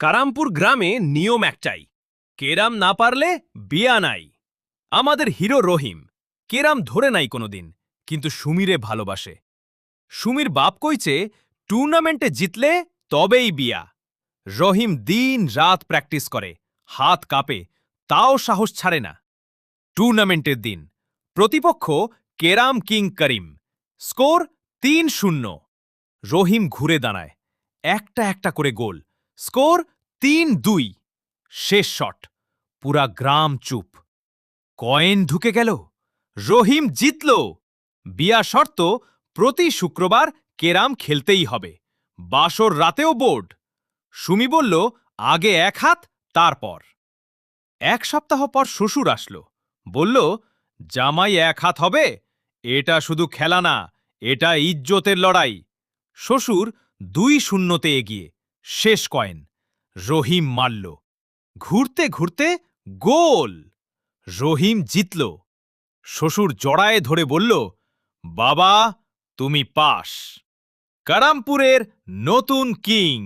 কারামপুর গ্রামে নিয়ম একটাই, কেরাম না পারলে বিয়া নাই। আমাদের হিরো রহিম কেরাম ধরে নাই কোনোদিন, কিন্তু সুমিরে ভালোবাসে। সুমির বাপ কইছে টুর্নামেন্টে জিতলে তবেই বিয়া। রহিম দিন রাত প্র্যাকটিস করে, হাত কাঁপে, তাও সাহস ছাড়ে না। টুর্নামেন্টের দিন প্রতিপক্ষ কেরাম কিং করিম, স্কোর ৩-০। রহিম ঘুরে দাঁড়ায়, একটা একটা করে গোল, স্কোর ৩-২। শেষ শট, পুরা গ্রাম চুপ। কয়েন ঢুকে গেল, রহিম জিতল। বিয়া শর্ত, প্রতি শুক্রবার কেরাম খেলতেই হবে, বাসর রাতেও বোর্ড। সুমি বলল আগে ১ হাত, তারপর। ১ সপ্তাহ পর শ্বশুর আসলো, বলল জামাই ১ হাত হবে? এটা শুধু খেলা না, এটা ইজ্জতের লড়াই। শ্বশুর ২-০ এগিয়ে, শেষ কয়েন, রহিম মারল, ঘুরতে ঘুরতে গোল। রহিম জিতল। শ্বশুর জড়ায়ে ধরে বলল, বাবা তুমি পাস, কারামপুরের নতুন কিং।